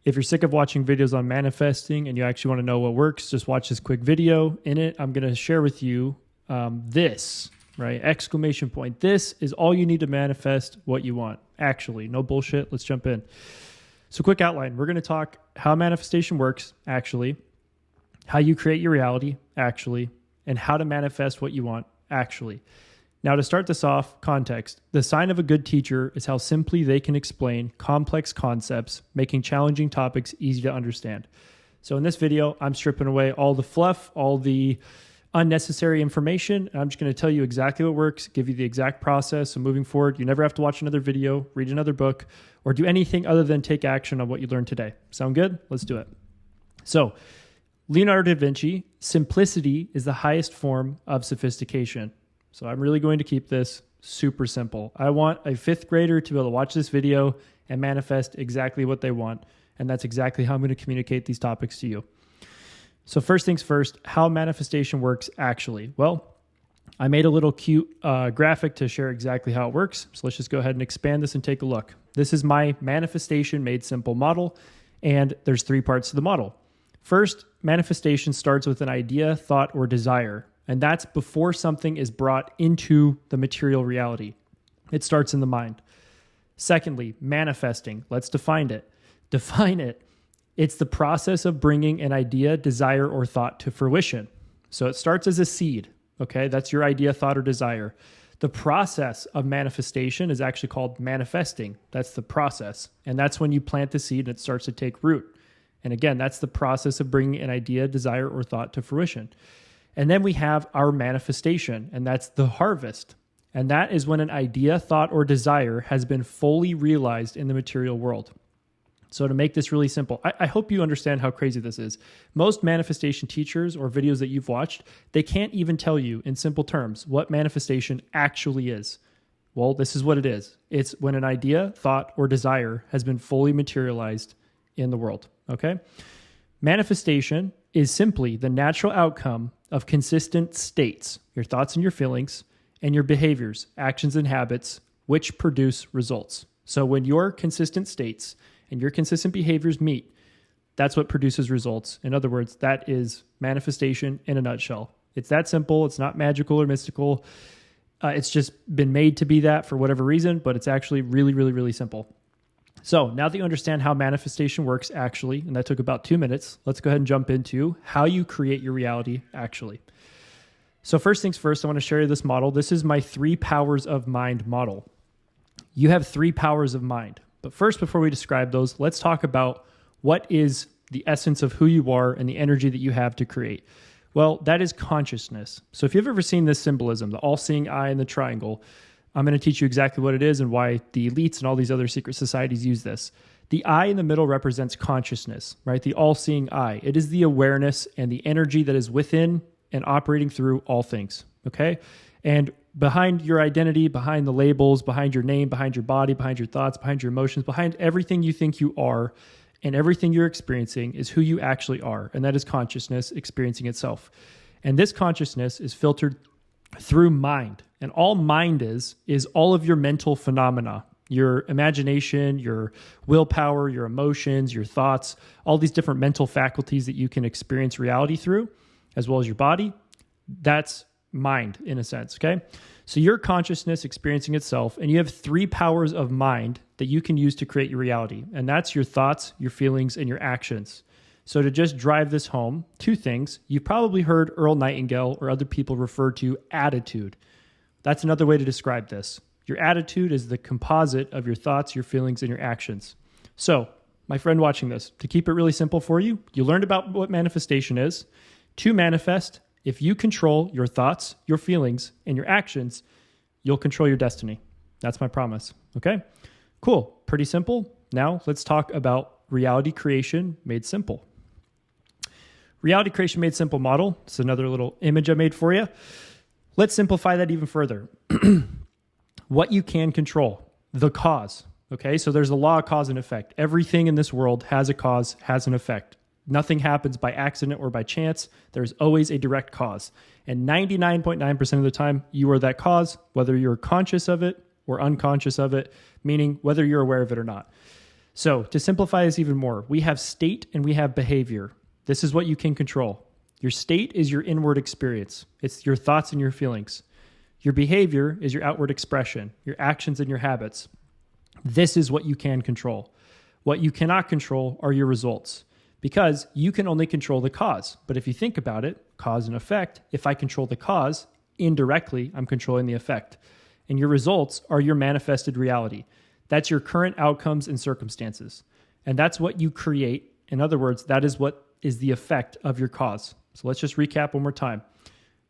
If you're sick of watching videos on manifesting and you actually want to know what works, just watch this quick video. In it, I'm going to share with you this, right? Exclamation point. This is all you need to manifest what you want. Actually, no bullshit. Let's jump in. So quick outline. We're going to talk how manifestation works, actually, how you create your reality, actually, and how to manifest what you want, actually. Now, to start this off, context. The sign of a good teacher is how simply they can explain complex concepts, making challenging topics easy to understand. So in this video, I'm stripping away all the fluff, all the unnecessary information. I'm just going to tell you exactly what works, give you the exact process. So moving forward, you never have to watch another video, read another book, or do anything other than take action on what you learned today. Sound good? Let's do it. So Leonardo da Vinci, simplicity is the highest form of sophistication. So I'm really going to keep this super simple. I want a fifth grader to be able to watch this video and manifest exactly what they want. And that's exactly how I'm going to communicate these topics to you. So first things first, how manifestation works actually. Well, I made a little cute graphic to share exactly how it works. So let's just go ahead and expand this and take a look. This is my manifestation made simple model, and there's 3 parts to the model. First, manifestation starts with an idea, thought, or desire, and that's before something is brought into the material reality. It starts in the mind. Secondly, manifesting. Let's define it. It's the process of bringing an idea, desire, or thought to fruition. So it starts as a seed, okay? That's your idea, thought, or desire. The process of manifestation is actually called manifesting. That's the process. And that's when you plant the seed and it starts to take root. And again, that's the process of bringing an idea, desire, or thought to fruition. And then we have our manifestation, and that's the harvest. And that is when an idea, thought, or desire has been fully realized in the material world. So to make this really simple, I hope you understand how crazy this is. Most manifestation teachers or videos that you've watched, they can't even tell you in simple terms what manifestation actually is. Well, this is what it is. It's when an idea, thought, or desire has been fully materialized in the world, okay? Manifestation is simply the natural outcome of consistent states, your thoughts and your feelings, and your behaviors, actions and habits, which produce results. So when your consistent states and your consistent behaviors meet, that's what produces results. In other words, that is manifestation in a nutshell. It's that simple. It's not magical or mystical. It's just been made to be that for whatever reason, but it's actually really, really, really simple. So now that you understand how manifestation works actually, and that took about 2 minutes, let's go ahead and jump into how you create your reality actually. So first things first, I want to share you this model. This is my 3 powers of mind model. You have 3 powers of mind. But first, before we describe those, let's talk about what is the essence of who you are and the energy that you have to create. Well, that is consciousness. So if you've ever seen this symbolism, the all-seeing eye and the triangle, I'm going to teach you exactly what it is and why the elites and all these other secret societies use this. The eye in the middle represents consciousness, right? The all-seeing eye. It is the awareness and the energy that is within and operating through all things, okay? And behind your identity, behind the labels, behind your name, behind your body, behind your thoughts, behind your emotions, behind everything you think you are and everything you're experiencing is who you actually are. And that is consciousness experiencing itself. And this consciousness is filtered through mind. And all mind is all of your mental phenomena, your imagination, your willpower, your emotions, your thoughts, all these different mental faculties that you can experience reality through, as well as your body. That's mind in a sense, okay? So your consciousness experiencing itself, and you have 3 powers of mind that you can use to create your reality. And that's your thoughts, your feelings, and your actions. So to just drive this home, 2 things. You've probably heard Earl Nightingale or other people refer to attitude. That's another way to describe this. Your attitude is the composite of your thoughts, your feelings, and your actions. So, my friend watching this, to keep it really simple for you, you learned about what manifestation is. To manifest, if you control your thoughts, your feelings, and your actions, you'll control your destiny. That's my promise. Okay? Cool. Pretty simple. Now let's talk about reality creation made simple. Reality creation made simple model. It's another little image I made for you. Let's simplify that even further. What you can control, the cause. Okay? So there's a law of cause and effect. Everything in this world has a cause, has an effect. Nothing happens by accident or by chance. There's always a direct cause. And 99.9% of the time, you are that cause, whether you're conscious of it or unconscious of it, meaning whether you're aware of it or not. So to simplify this even more, we have state and we have behavior. This is what you can control. Your state is your inward experience. It's your thoughts and your feelings. Your behavior is your outward expression, your actions and your habits. This is what you can control. What you cannot control are your results, because you can only control the cause. But if you think about it, cause and effect, if I control the cause, indirectly, I'm controlling the effect. And your results are your manifested reality. That's your current outcomes and circumstances. And that's what you create. In other words, that is what is the effect of your cause. So let's just recap one more time.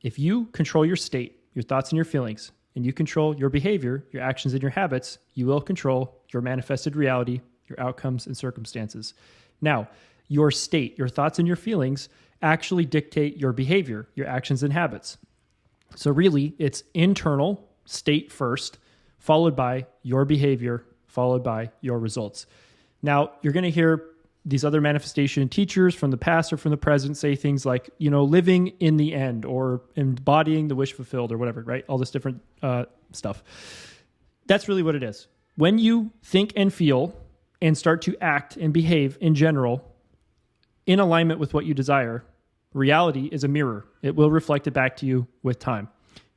If you control your state, your thoughts and your feelings, and you control your behavior, your actions and your habits, you will control your manifested reality, your outcomes and circumstances. Now, your state, your thoughts and your feelings actually dictate your behavior, your actions and habits. So really, it's internal state first, followed by your behavior, followed by your results. Now, you're going to hear these other manifestation teachers from the past or from the present say things like, living in the end or embodying the wish fulfilled or whatever, right? All this different stuff. That's really what it is. When you think and feel and start to act and behave in general in alignment with what you desire, reality is a mirror. It will reflect it back to you with time.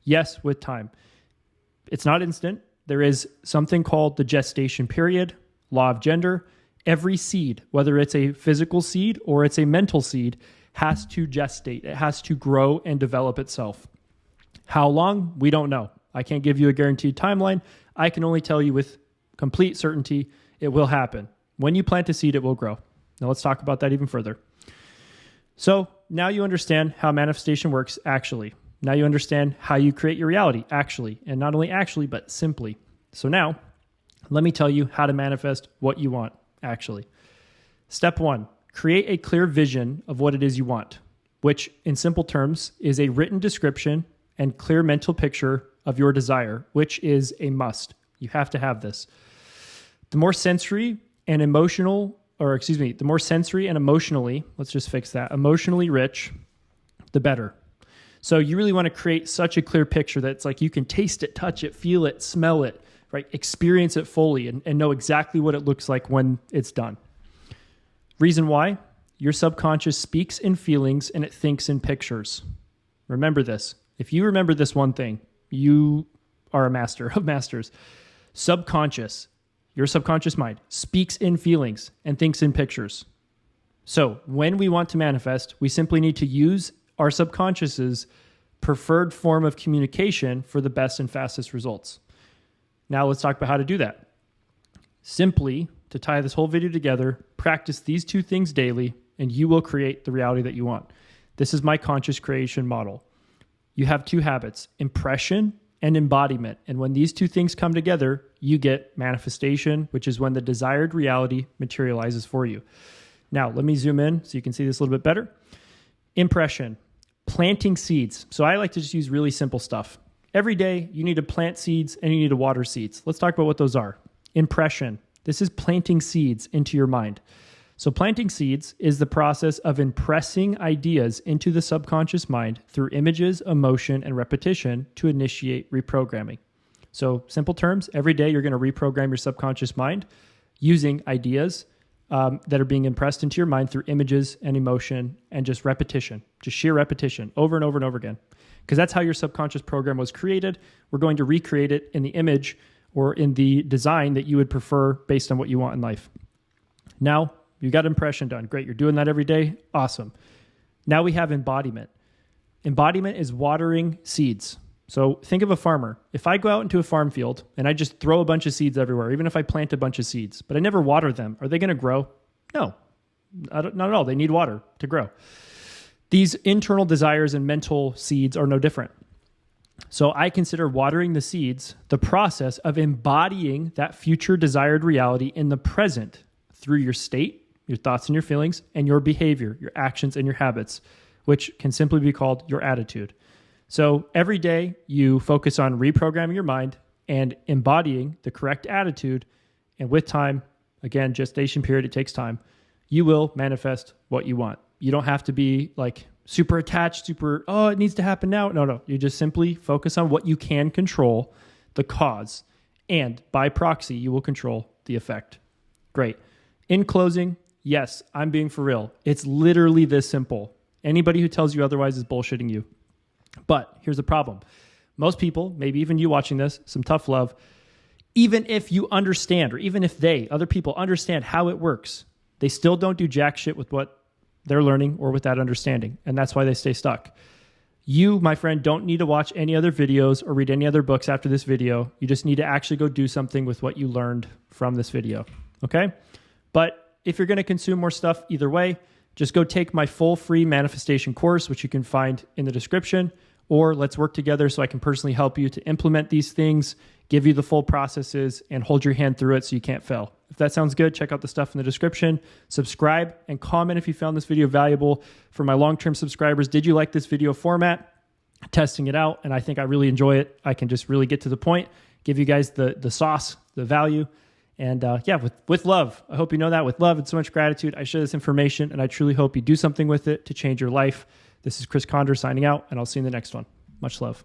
Yes, with time. It's not instant. There is something called the gestation period, law of gender. Every seed, whether it's a physical seed or it's a mental seed, has to gestate. It has to grow and develop itself. How long? We don't know. I can't give you a guaranteed timeline. I can only tell you with complete certainty it will happen. When you plant a seed, it will grow. Now let's talk about that even further. So now you understand how manifestation works actually. Now you understand how you create your reality actually, and not only actually, but simply. So now let me tell you how to manifest what you want actually. Step 1, create a clear vision of what it is you want, which in simple terms is a written description and clear mental picture of your desire, which is a must. You have to have this. The more sensory and emotionally, let's just fix that, emotionally rich, the better. So you really want to create such a clear picture that it's like you can taste it, touch it, feel it, smell it, right? Experience it fully and know exactly what it looks like when it's done. Reason why? Your subconscious speaks in feelings and it thinks in pictures. Remember this. If you remember this one thing, you are a master of masters. Your subconscious mind speaks in feelings and thinks in pictures. So when we want to manifest, we simply need to use our subconscious's preferred form of communication for the best and fastest results. Now let's talk about how to do that. Simply, to tie this whole video together, practice these two things daily and you will create the reality that you want. This is my conscious creation model. You have two habits, impression and embodiment. And when these two things come together, you get manifestation, which is when the desired reality materializes for you. Now, let me zoom in so you can see this a little bit better. Impression, planting seeds. So I like to just use really simple stuff. Every day, you need to plant seeds and you need to water seeds. Let's talk about what those are. Impression. This is planting seeds into your mind. So planting seeds is the process of impressing ideas into the subconscious mind through images, emotion, and repetition to initiate reprogramming. So simple terms, every day you're going to reprogram your subconscious mind using ideas that are being impressed into your mind through images and emotion and just repetition, just sheer repetition over and over and over again. Because that's how your subconscious program was created. We're going to recreate it in the image or in the design that you would prefer based on what you want in life. Now, you got impression done. Great. You're doing that every day. Awesome. Now we have embodiment. Embodiment is watering seeds. So think of a farmer. If I go out into a farm field and I just throw a bunch of seeds everywhere, even if I plant a bunch of seeds, but I never water them, are they going to grow? No, not at all. They need water to grow. These internal desires and mental seeds are no different. So I consider watering the seeds the process of embodying that future desired reality in the present through your state, your thoughts and your feelings, and your behavior, your actions and your habits, which can simply be called your attitude. So every day you focus on reprogramming your mind and embodying the correct attitude. And with time, again, gestation period, it takes time, you will manifest what you want. You don't have to be like super attached, it needs to happen now. No. You just simply focus on what you can control, the cause, and by proxy, you will control the effect. Great. In closing, yes, I'm being for real. It's literally this simple. Anybody who tells you otherwise is bullshitting you. But here's the problem. Most people, maybe even you watching this, some tough love, even if you understand, or even if other people understand how it works, they still don't do jack shit with what they're learning or with that understanding. And that's why they stay stuck. You, my friend, don't need to watch any other videos or read any other books after this video. You just need to actually go do something with what you learned from this video. Okay? But if you're going to consume more stuff either way, just go take my full free manifestation course, which you can find in the description, or let's work together so I can personally help you to implement these things, give you the full processes, and hold your hand through it so you can't fail. If that sounds good, check out the stuff in the description. Subscribe and comment if you found this video valuable. For my long-term subscribers, did you like this video format? Testing it out, and I think I really enjoy it. I can just really get to the point, give you guys the sauce, the value, and with love. I hope you know that. With love and so much gratitude, I share this information, and I truly hope you do something with it to change your life. This is Conder signing out, and I'll see you in the next one. Much love.